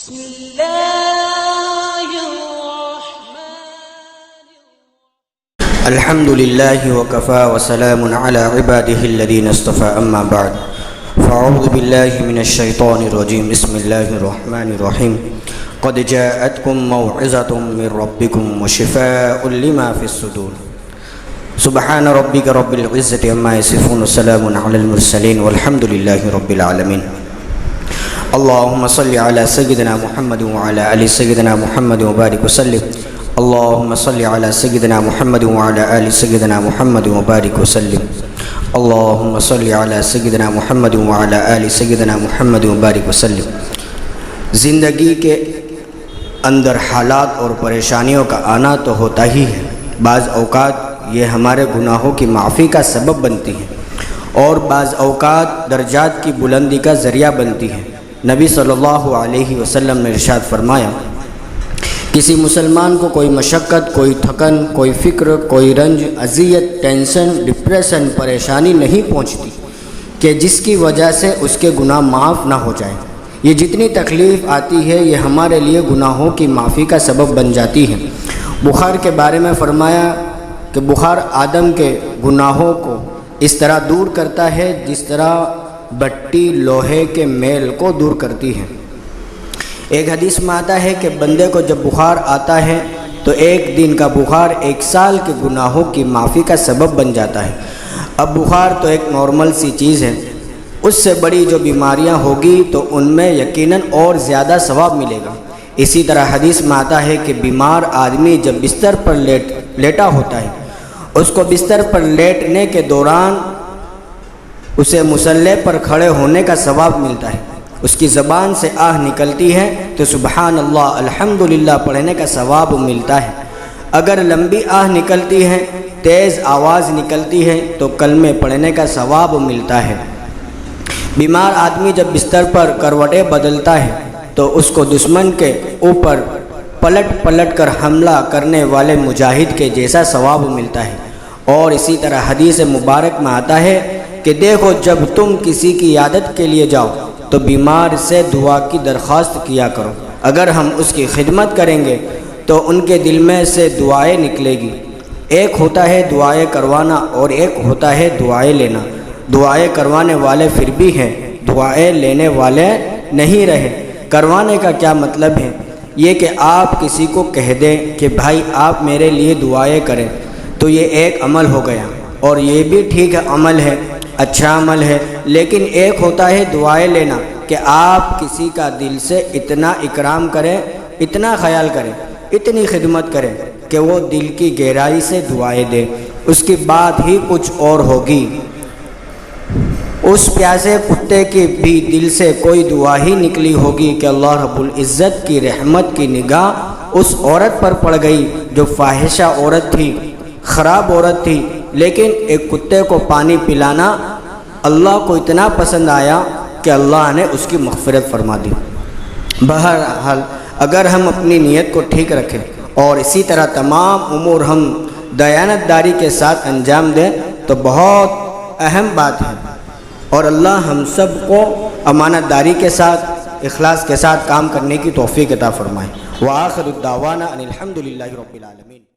بسم الله الرحمن الحمد لله وكفى وسلام على عباده الذين اصطفى أما بعد فأعوذ بالله من الشيطان الرجيم بسم الله الرحمن الرحيم قد جاءتكم موعظة من ربكم وشفاء لما في الصدور سبحان ربك رب العزة عما يصفون وسلام على المرسلين والحمد لله رب العالمين اللهم صل على سيدنا محمد وعلى آل سيدنا محمد وبارك وسلم اللهم صل على سيدنا محمد وعلى آل سيدنا محمد وبارك وسلم اللهم صل على سيدنا محمد وعلى آل سيدنا محمد وبارك وسلم. زندگی کے اندر حالات اور پریشانیوں کا آنا تو ہوتا ہی ہے. بعض اوقات یہ ہمارے گناہوں کی معافی کا سبب بنتی ہے اور بعض اوقات درجات کی بلندی کا ذریعہ بنتی ہے. نبی صلی اللہ علیہ وسلم نے ارشاد فرمایا، کسی مسلمان کو کوئی مشقت، کوئی تھکن، کوئی فکر، کوئی رنج، اذیت، ٹینشن، ڈپریشن، پریشانی نہیں پہنچتی کہ جس کی وجہ سے اس کے گناہ معاف نہ ہو جائیں. یہ جتنی تکلیف آتی ہے یہ ہمارے لیے گناہوں کی معافی کا سبب بن جاتی ہے. بخار کے بارے میں فرمایا کہ بخار آدم کے گناہوں کو اس طرح دور کرتا ہے جس طرح بٹی لوہے کے میل کو دور کرتی ہے. ایک حدیث میں آتا ہے کہ بندے کو جب بخار آتا ہے تو ایک دن کا بخار 1 سال کے گناہوں کی معافی کا سبب بن جاتا ہے. اب بخار تو ایک نارمل سی چیز ہے، اس سے بڑی جو بیماریاں ہوگی تو ان میں یقیناً اور زیادہ ثواب ملے گا. اسی طرح حدیث میں آتا ہے کہ بیمار آدمی جب بستر پر لیٹا ہوتا ہے، اس کو بستر پر لیٹنے کے دوران اسے مصلی پر کھڑے ہونے کا ثواب ملتا ہے. اس کی زبان سے آہ نکلتی ہے تو سبحان اللہ الحمدللہ پڑھنے کا ثواب ملتا ہے. اگر لمبی آہ نکلتی ہے، تیز آواز نکلتی ہے تو کلمے پڑھنے کا ثواب ملتا ہے. بیمار آدمی جب بستر پر کروٹیں بدلتا ہے تو اس کو دشمن کے اوپر پلٹ کر حملہ کرنے والے مجاہد کے جیسا ثواب ملتا ہے. اور اسی طرح حدیث مبارک میں آتا ہے کہ دیکھو جب تم کسی کی عیادت کے لیے جاؤ تو بیمار سے دعا کی درخواست کیا کرو. اگر ہم اس کی خدمت کریں گے تو ان کے دل میں سے دعائیں نکلے گی. ایک ہوتا ہے دعائیں کروانا اور ایک ہوتا ہے دعائیں لینا. دعائیں کروانے والے پھر بھی ہیں، دعائیں لینے والے نہیں رہے. کروانے کا کیا مطلب ہے؟ یہ کہ آپ کسی کو کہہ دیں کہ بھائی آپ میرے لیے دعائیں کریں، تو یہ ایک عمل ہو گیا اور یہ بھی ٹھیک ہے، عمل ہے، اچھا عمل ہے. لیکن ایک ہوتا ہے دعائیں لینا کہ آپ کسی کا دل سے اتنا اکرام کریں، اتنا خیال کریں، اتنی خدمت کریں کہ وہ دل کی گہرائی سے دعائیں دے. اس کی بات ہی کچھ اور ہوگی. اس پیاسے کتے کی بھی دل سے کوئی دعا ہی نکلی ہوگی کہ اللہ رب العزت کی رحمت کی نگاہ اس عورت پر پڑ گئی جو فاحشہ عورت تھی، خراب عورت تھی، لیکن ایک کتے کو پانی پلانا اللہ کو اتنا پسند آیا کہ اللہ نے اس کی مغفرت فرما دی. بہرحال اگر ہم اپنی نیت کو ٹھیک رکھیں اور اسی طرح تمام امور ہم دیانتداری کے ساتھ انجام دیں تو بہت اہم بات ہے. اور اللہ ہم سب کو امانت داری کے ساتھ، اخلاص کے ساتھ کام کرنے کی توفیق عطا فرمائے. وآخر الدعوانا ان الحمد للہ رب العالمین.